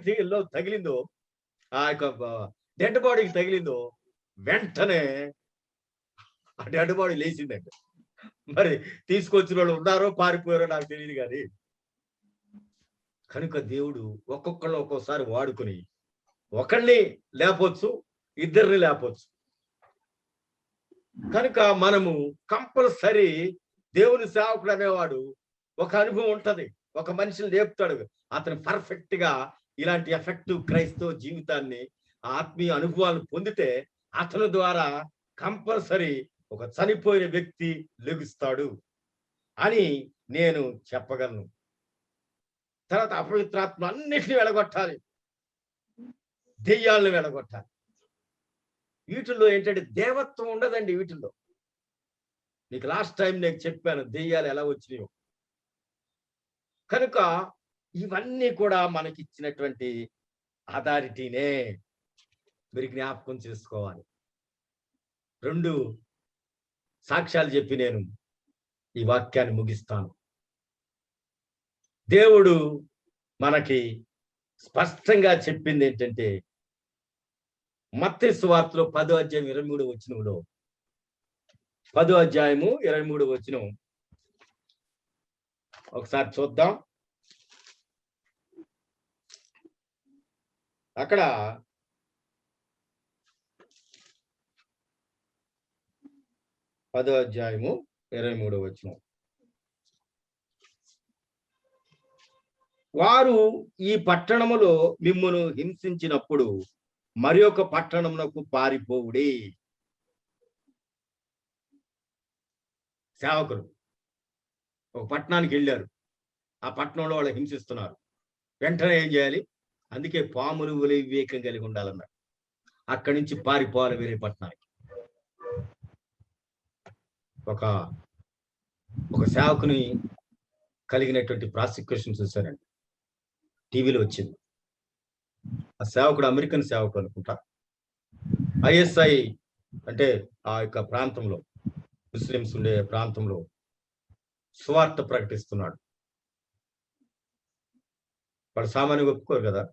S1: తగిలిందో, ఆ యొక్క డెడ్ బాడీకి తగిలిందో, వెంటనే ఆ డెడ్ బాడీ లేచిందండి. మరి తీసుకొచ్చిన వాళ్ళు ఉన్నారో పారిపోయారో నాకు తెలియదు, కానీ కనుక దేవుడు ఒక్కొక్కళ్ళు ఒక్కోసారి వాడుకుని ఒకళ్ళని లేపొచ్చు, ఇద్దరిని లేపొచ్చు. కనుక మనము కంపల్సరీ దేవుని సేవకుడు అనేవాడు ఒక అనుభవం ఉంటది, ఒక మనిషిని లేపుతాడు. అతను పర్ఫెక్ట్ గా ఇలాంటి ఎఫెక్టివ్ క్రైస్తవ జీవితాన్ని, ఆత్మీయ అనుభవాలు పొందితే అతని ద్వారా కంపల్సరీ ఒక చనిపోయిన వ్యక్తి లెగుస్తాడు అని నేను చెప్పగలను. తర్వాత అపవిత్రాత్మ అన్నిటిని వెళ్ళగొట్టాలి, దెయ్యాలను వెళ్ళగొట్టాలి. వీటిల్లో ఏంటంటే దేవత్వం ఉండదండి. వీటిల్లో నీకు లాస్ట్ టైం నేను చెప్పాను దెయ్యాలు ఎలా వచ్చినాయో. కనుక ఇవన్నీ కూడా మనకి ఇచ్చినటువంటి అథారిటీనే మీరు జ్ఞాపకం చేసుకోవాలి. 2 సాక్ష్యాలు చెప్పి నేను ఈ వాక్యాన్ని ముగిస్తాను. దేవుడు మనకి స్పష్టంగా చెప్పింది ఏంటంటే, మత్తయి సువార్తలో 10వ అధ్యాయం 23వ వచనంలో, 10వ అధ్యాయము 23వ వచనం ఒకసారి చూద్దాం. అక్కడ అధ్యాయము 23వ వచనం, వారు ఈ పట్టణములో మిమ్మును హింసించినప్పుడు మరి ఒక పట్టణమునకు పారిపోవుడి. సేవకులు ఒక పట్టణానికి వెళ్ళారు, ఆ పట్టణంలో వాళ్ళు హింసిస్తున్నారు. వెంటనే ఏం చేయాలి? అందుకే పాములు వివేకం కలిగి ఉండాలన్నారు. అక్కడి నుంచి పారిపోవాలి వేరే పట్టణానికి. ఒక సేవకుని కలిగినటువంటి ప్రాసిక్యూషన్ చూశారండి, టీవీలో వచ్చింది. ఆ సేవకుడు అమెరికన్ సేవకుడు అనుకుంటా. ISI అంటే ఆ యొక్క ప్రాంతంలో, ముస్లిమ్స్ ఉండే ప్రాంతంలో సువార్త ప్రకటిస్తున్నాడు. వాడు సామాన్యంగా ఒప్పుకోరు కదా.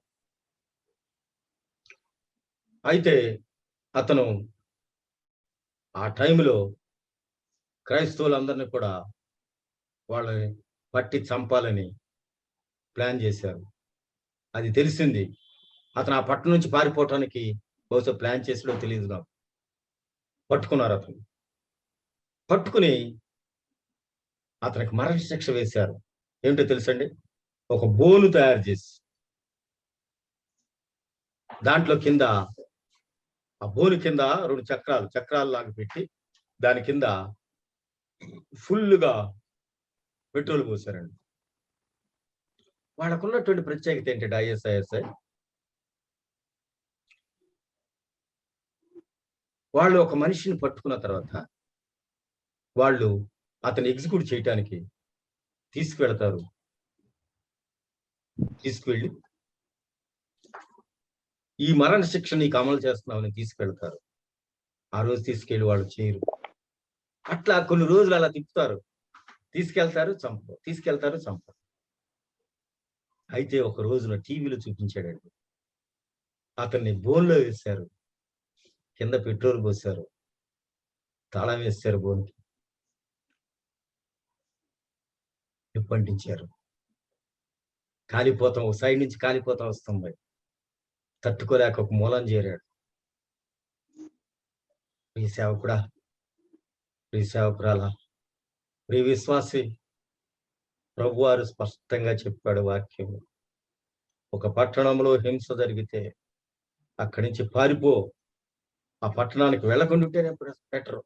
S1: అయితే అతను ఆ టైంలో క్రైస్తవులందరినీ కూడా వాళ్ళని పట్టి చంపాలని ప్లాన్ చేశారు. అది తెలిసింది. అతను ఆ పట్టణం నుంచి పారిపోవటానికి బహుశా ప్లాన్ చేసాడో తెలియదు నాకు. పట్టుకున్నారు. అతను పట్టుకుని అతనికి మరణశిక్ష వేశారు. ఏమిటో తెలుసండి? ఒక బోను తయారు చేసి దాంట్లో కింద, ఆ బోను కింద 2 చక్రాలు లాగా పెట్టి దాని కింద ఫుల్గా పెట్రోల్ పోసారండి. వాళ్ళకున్నటువంటి ప్రత్యేకత ఏంటంటే ఐఎస్ఐఎస్ఐ, వాళ్ళు ఒక మనిషిని పట్టుకున్న తర్వాత వాళ్ళు అతన్ని ఎగ్జిక్యూట్ చేయటానికి తీసుకువెళతారు. తీసుకువెళ్ళి ఈ మరణ శిక్ష నీకు అమలు చేస్తున్నామని తీసుకెళ్తారు. ఆ రోజు తీసుకెళ్లి వాళ్ళు చేయరు. అట్లా కొన్ని రోజులు అలా తిప్పుతారు. తీసుకెళ్తారు, చంపరు, తీసుకెళ్తారు, చంపరు. అయితే ఒక రోజున టీవీలో చూపించాడండి. అతన్ని బోన్లో వేశారు, కింద పెట్రోల్ పోశారు, తాళం వేశారు, బోన్కి నిప్పంటించారు. కాలిపోతాం, ఒక సైడ్ నుంచి కాలిపోతా వస్తుంది. తట్టుకోలేక ఒక మూలం చేరాడు. ప్రియ సేవకుడా, ప్రియ సేవకురాలా, ప్రియ విశ్వాసి, ప్రభువారు స్పష్టంగా చెప్పాడు వాక్యం. ఒక పట్టణంలో హింస జరిగితే అక్కడి నుంచి పారిపో. ఆ పట్టణానికి వెళ్ళకుండా ఉంటేనే బెటరు.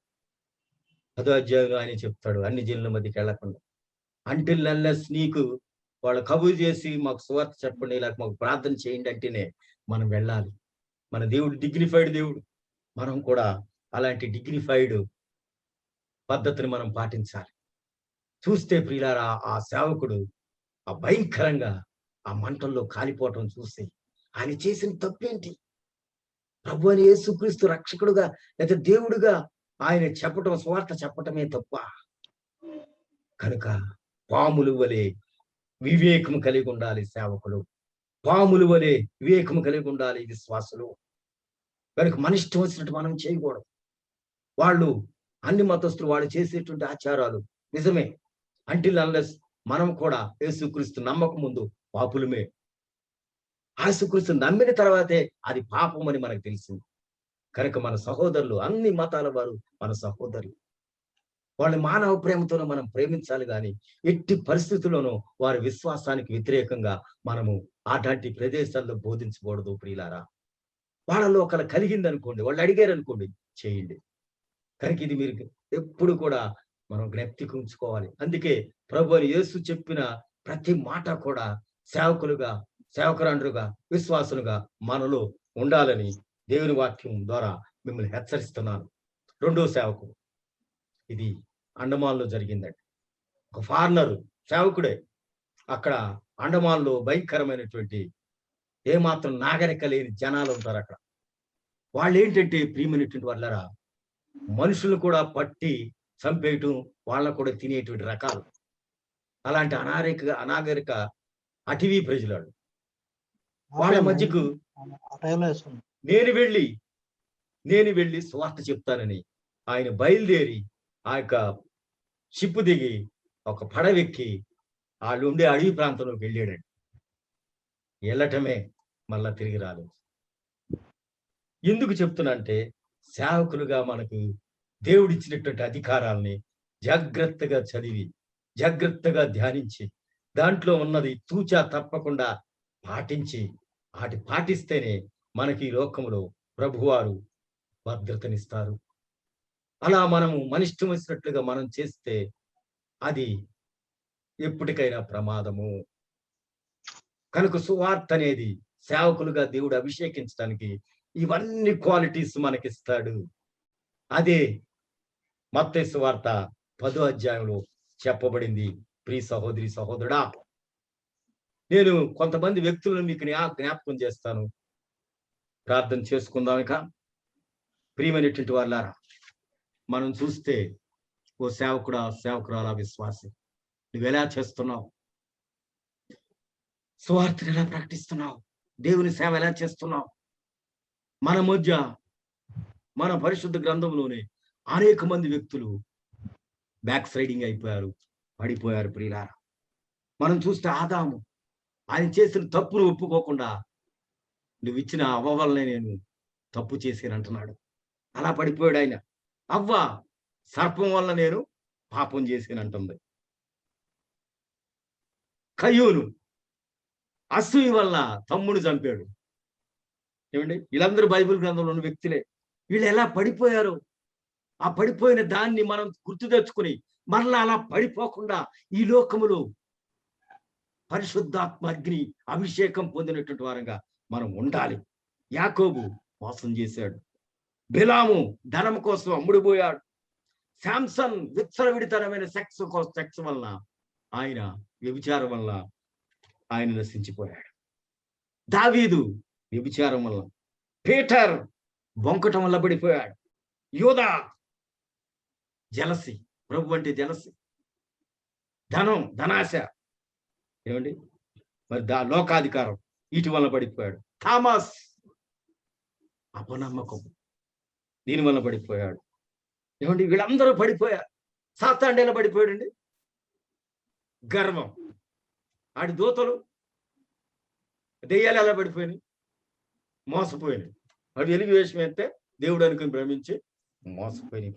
S1: 10వ అధ్యాయంలో ఆయన చెప్తాడు, అన్ని జనుల మధ్యకి వెళ్ళకుండా. అంటిల్ అన్లెస్ నీకు వాళ్ళు కబురు చేసి మాకు సువార్త చెప్పండి, ఇలా మాకు ప్రార్థన చేయండి అంటేనే మనం వెళ్ళాలి. మన దేవుడు డిగ్నిఫైడ్ దేవుడు. మనం కూడా అలాంటి డిగ్నిఫైడ్ పద్ధతిని మనం పాటించాలి. చూస్తే ప్రియులారా, ఆ సేవకుడు ఆ భయంకరంగా ఆ మంటల్లో కాలిపోవటం చూసి ఆయన చేసిన తప్పేంటి? ప్రభు అని యేసుక్రీస్తు రక్షకుడుగా లేదా దేవుడుగా ఆయన చెప్పటం, సువార్త చెప్పటమే తప్ప. కనుక పాములు వలె వివేకము కలిగి ఉండాలి సేవకులు. పాములు వలె వివేకము కలిగి ఉండాలి విశ్వాసులు. కనుక మన ఇష్టం వచ్చినట్టు మనం చేయకూడదు. వాళ్ళు అన్ని మతస్థులు వాళ్ళు చేసేటువంటి ఆచారాలు నిజమే. అంటిల్ అన్లెస్ మనం కూడా యేసుక్రీస్తు నమ్మక ముందు పాపులమే. యేసుక్రీస్తు నమ్మిన తర్వాతే అది పాపం అని మనకు తెలిసింది. కనుక మన సహోదరులు, అన్ని మతాల వారు మన సహోదరులు. వాళ్ళ మానవ ప్రేమతోనూ మనం ప్రేమించాలి, కానీ ఎట్టి పరిస్థితుల్లోనూ వారి విశ్వాసానికి వ్యతిరేకంగా మనము అట్లాంటి ప్రదేశాల్లో బోధించకూడదు ప్రియులారా. వాళ్ళలో ఒకరు కలిగింది అనుకోండి, వాళ్ళు అడిగారు అనుకోండి, చేయండి. కనుక ఇది మీరు ఎప్పుడు కూడా మనం జ్ఞప్తికి ఉంచుకోవాలి. అందుకే ప్రభువు యేసు చెప్పిన ప్రతి మాట కూడా సేవకులుగా, సేవకురాండ్రుగా, విశ్వాసులుగా మనలో ఉండాలని దేవుని వాక్యం ద్వారా మిమ్మల్ని హెచ్చరిస్తున్నాను. 2వ సేవకుడు, ఇది అండమాన్లో జరిగిందండి. ఒక ఫారినరు సేవకుడే. అక్కడ అండమాన్లో భయంకరమైనటువంటి ఏమాత్రం నాగరిక లేని జనాలు ఉంటారు అక్కడ. వాళ్ళు ఏంటంటే ప్రియమైనటువంటి వాళ్ళరా, మనుషులు కూడా పట్టి చంపేయటం, వాళ్ళకు కూడా తినేటువంటి రకాలు. అలాంటి అనాగరిక అటవీ ప్రజలు. వాళ్ళ మధ్యకు నేను వెళ్ళి సువార్త చెప్తానని ఆయన బయలుదేరి ఆ యొక్క షిప్ దిగి ఒక పడవెక్కి వాళ్ళు ఉండే అడవి ప్రాంతంలోకి వెళ్ళాడండి. వెళ్ళటమే మళ్ళా తిరిగి రాలేదు. ఎందుకు చెప్తున్నా అంటే, సేవకులుగా మనకు దేవుడిచ్చినటువంటి అధికారాలని జాగ్రత్తగా చదివి, జాగ్రత్తగా ధ్యానించి, దాంట్లో ఉన్నది తూచా తప్పకుండా పాటించి, పాటిస్తేనే మనకి ఈ లోకంలో ప్రభువారు భద్రతనిస్తారు. అలా మనము మన ఇష్టం వచ్చినట్లుగా మనం చేస్తే అది ఎప్పటికైనా ప్రమాదము. కనుక సువార్త అనేది సేవకులుగా దేవుడు అభిషేకించడానికి ఇవన్నీ క్వాలిటీస్ మనకిస్తాడు. అదే మత్తయి సువార్త 10వ అధ్యాయంలో చెప్పబడింది. ప్రియ సహోదరి సహోదరుడా, నేను కొంతమంది వ్యక్తులను మీకు జ్ఞాపకం చేస్తాను. ప్రార్థన చేసుకుందాం. ఇక ప్రియమైనటువంటి వాళ్ళారా, మనం చూస్తే ఓ సేవకుడా, సేవకురాలా, విశ్వాసి, నువ్వెలా చేస్తున్నావు? సువార్తను ఎలా ప్రకటిస్తున్నావు? దేవుని సేవ ఎలా చేస్తున్నావు? మన మధ్య, మన పరిశుద్ధ గ్రంథంలోనే అనేక మంది వ్యక్తులు బ్యాక్ స్లైడింగ్ అయిపోయారు, పడిపోయారు. ప్రియులారా, మనం చూస్తే ఆదాము ఆయన చేసిన తప్పును ఒప్పుకోకుండా, నువ్వు ఇచ్చిన అవ్వ వల్లనే నేను తప్పు చేశాను అంటున్నాడు. అలా పడిపోయాడు ఆయన. అవ్వ సర్పం వల్ల నేను పాపం చేశాను అంటుంది. కయ్యూను అసూయ వల్ల తమ్ముడు చంపాడు. ఏమండి, వీళ్ళందరూ బైబిల్ గ్రంథంలో ఉన్న వ్యక్తులే. వీళ్ళు ఎలా పడిపోయారు? ఆ పడిపోయిన దాన్ని మనం గుర్తు తెచ్చుకుని మరలా అలా పడిపోకుండా ఈ లోకములో పరిశుద్ధాత్మ అగ్ని అభిషేకం పొందినటువంటి వారంగా మనం ఉండాలి. యాకోబు మోసం చేశాడు, బిలాము ధనం కోసం అమ్ముడుపోయాడు, శాంసన్ విచ్చలవిడితనమైన సెక్స్ వల్ల ఆయన వ్యభిచారం వల్ల ఆయన నశించిపోయాడు. దావీదు వ్యభిచారం వల్ల, పీటర్ బొంకటం వల్ల పడిపోయాడు, యోధా జలసి, ప్రభు అంటే జలసి, ధనాశ, ఏమండి మరి లోకాధికారం వీటి వల్ల పడిపోయాడు. థామస్ అపనమ్మకం, దీని వల్ల పడిపోయాడు. ఏమండి వీళ్ళందరూ పడిపోయారు. సాతాను ఎలా పడిపోయాడండి? గర్వం. ఆడి దూతలు దెయ్యాలు ఎలా పడిపోయినాయి? మోసపోయినాయి. వాడు వెలుగు వేషం అయితే దేవుడు అనుకుని భ్రమించి మోసపోయినాయి.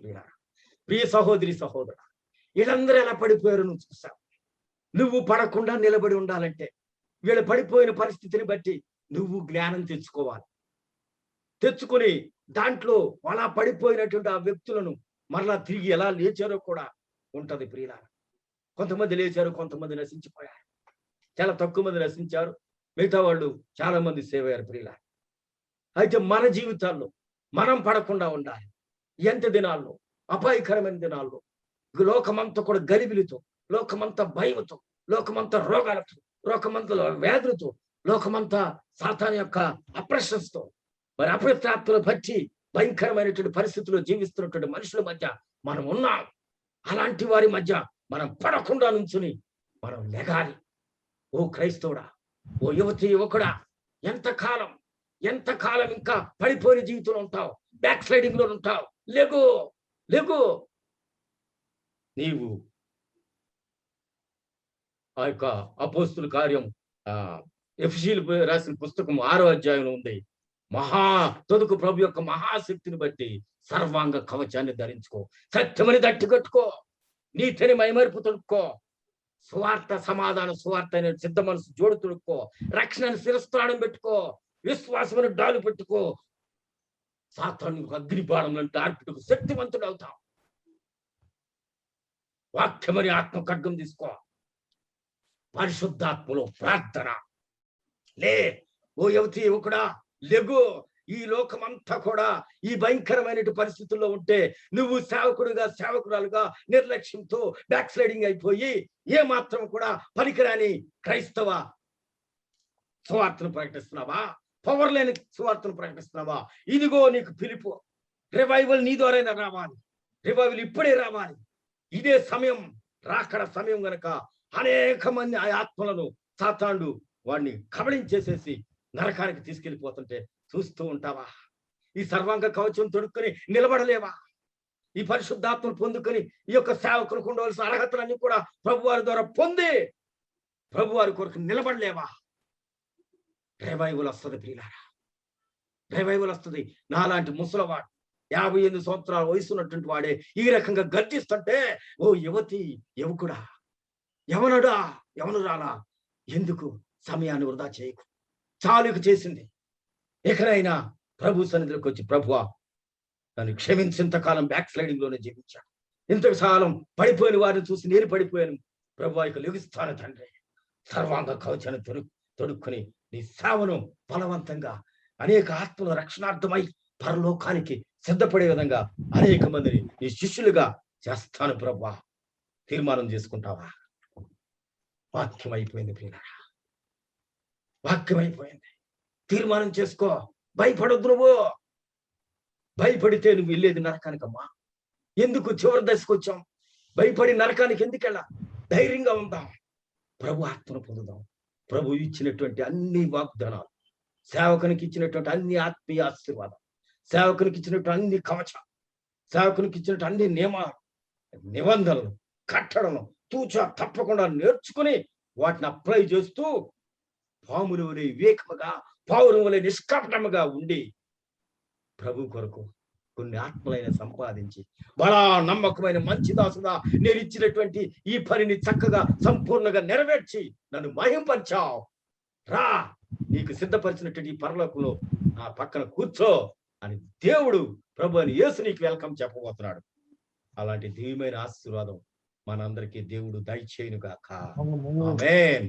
S1: ప్రియ సహోదరి సహోదర, వీళ్ళందరూ ఎలా పడిపోయారు నువ్వు చూసావు. నువ్వు పడకుండా నిలబడి ఉండాలంటే వీళ్ళు పడిపోయిన పరిస్థితిని బట్టి నువ్వు జ్ఞానం తెచ్చుకొని దాంట్లో అలా పడిపోయినటువంటి ఆ వ్యక్తులను మరలా తిరిగి ఎలా లేచారో కూడా ఉంటది. ప్రియులారా, కొంతమంది లేచారు, కొంతమంది నశించిపోయారు. చాలా తక్కువ మంది నశించారు, మిగతా వాళ్ళు చాలా మంది సేవ్ అయ్యారు. ప్రియులారా, అయితే మన జీవితాల్లో మనం పడకుండా ఉండాలి. ఎంత దినాల్లో, అపాయకరమైన దినాల్లో, లోకమంతా కూడా గలిబిలితో, లోకమంతా భయంతో, లోకమంతా రోగాలతో, లోకమంతా వ్యాధులతో, లోకమంతా సాతాను యొక్క అప్రెషన్స్తో, మరి అపవిత్రాత్మలు బట్టి భయంకరమైనటువంటి పరిస్థితుల్లో జీవిస్తున్నటువంటి మనుషుల మధ్య మనం ఉన్నాం. అలాంటి వారి మధ్య మనం పడకుండా నుంచుని మనం లెగాలి. ఓ క్రైస్తవుడా, ఓ యువతి యువకుడా, ఎంతకాలం ఇంకా పడిపోయిన జీవితంలో ఉంటావు, బ్యాక్ స్లైడింగ్ లో ఉంటావు. లెగు. నీవు ఆ యొక్క అపోస్తుల కార్యం ఎఫెసీయులకు రాసిన పుస్తకం 6వ అధ్యాయంలో ఉంది. తొదుకు ప్రభు యొక్క మహాశక్తిని బట్టి సర్వాంగ కవచాన్ని ధరించుకో, సత్యమని దట్టి కట్టుకో, నీతిని మైమరుపు తొడుక్కో, సువార్త సమాధానం సువార్త అనే సిద్ధ మనసు జోడు తొడుక్కో, రక్షణను శిరస్త్రాణం పెట్టుకో, విశ్వాసమని డాలు పెట్టుకో, సాతాను అగ్నిబాణంలో ఆర్పిటకు శక్తివంతుడు అవుతావు. వాక్యమని ఆత్మ ఖడ్గం తీసుకో, పరిశుద్ధాత్మలో ప్రార్థన. ఓ యువతి యువకుడా, లెగు. ఈ లోకమంతా కూడా ఈ భయంకరమైన పరిస్థితుల్లో ఉంటే నువ్వు సేవకురాలుగా నిర్లక్ష్యంతో బ్యాక్ స్లైడింగ్ అయిపోయి ఏ మాత్రం కూడా పనికిరాని క్రైస్తవ సువార్తను ప్రకటిస్తున్నావా? పవర్ లేని సువార్తను ప్రకటిస్తున్నావా? ఇదిగో నీకు పిలుపు. రివైవల్ నీ ద్వారా రావాలి. రివైవల్ ఇప్పుడే రావాలి. ఇదే సమయం, రాకడ సమయం గనక అనేక మంది ఆ ఆత్మలను సాతాండు వాడిని కబళించేసేసి నరకానికి తీసుకెళ్లిపోతుంటే చూస్తూ ఉంటావా? ఈ సర్వాంగ కవచం తొడుక్కొని నిలబడలేవా? ఈ పరిశుద్ధాత్మను పొందుకొని ఈ యొక్క సేవకులకు ఉండవలసిన అర్హతలన్నీ కూడా ప్రభువారి ద్వారా పొంది ప్రభువారి కొరకు నిలబడలేవా? రివైవల్ వస్తుంది ప్రియులారా, రివైవల్ వస్తుంది. నాలాంటి ముసలవాడు 58 సంవత్సరాల వయసు ఉన్నటువంటి వాడే ఈ రకంగా గర్జిస్తుంటే, ఓ యువతి యువకుడా, యవనురాలా, ఎందుకు సమయాన్ని వృధా చేయకు. చాలుకు చేసింది. ఎక్కడైనా ప్రభు సన్నిధిలోకి వచ్చి, ప్రభువా నన్ను క్షమించేంతకాలం బ్యాక్ స్లైడింగ్ లోనే జీవించాను, ఇంతకాలం పడిపోయిన వారిని చూసి నేను పడిపోయాను. ప్రభువా ఇక లెగుస్తాను తండ్రి. సర్వాంగ కవచాన్ని తొడుక్కుని నీ సేవను బలవంతంగా అనేక ఆత్మల రక్షణార్థమై పరలోకానికి సిద్ధపడే విధంగా అనేక మందిని నీ శిష్యులుగా చేస్తాను ప్రభువా. తీర్మానం చేసుకుంటావా? వాక్యం అయిపోయింది ప్రియులారా, వాక్యం అయిపోయింది. తీర్మానం చేసుకో. భయపడొద్దు. నువ్వు భయపడితే నువ్వు వెళ్ళేది నరకానికమ్మా. ఎందుకు చివరి దశకు వచ్చాం? భయపడి నరకానికి ఎందుకు వెళ్ళా? ధైర్యంగా ఉందాం, ప్రభు ఆత్మను పొందుదాం. ప్రభు ఇచ్చినటువంటి అన్ని వాగ్దానాలు, సేవకునికి ఇచ్చినటువంటి అన్ని ఆత్మీయ ఆశీర్వాదం, సేవకునికి ఇచ్చినటువంటి అన్ని కవచం, సేవకునికి ఇచ్చినటువంటి అన్ని నిబంధనలు, కట్టడలు తూచా తప్పకుండా నేర్చుకుని వాటిని అప్లై చేస్తూ పాముల వలె వివేకముగా, పౌరం వలె నిష్కపటముగా ఉండి ప్రభు కొరకు కొన్ని ఆత్మలైన సంపాదించి బలా నమ్మకమైన మంచి దాసుగా నేను ఇచ్చినటువంటి ఈ పనిని చక్కగా సంపూర్ణంగా నెరవేర్చి నన్ను మహింపరిచావు. రా, నీకు సిద్ధపరిచినటువంటి ఈ పరలోకంలో నా పక్కన కూర్చో అని దేవుడు, ప్రభు అని యేసు నీకు వెల్కమ్ చెప్పబోతున్నాడు. అలాంటి దివ్యమైన ఆశీర్వాదం మనందరికీ దేవుడు దయచేయును గాక. ఆమేన్.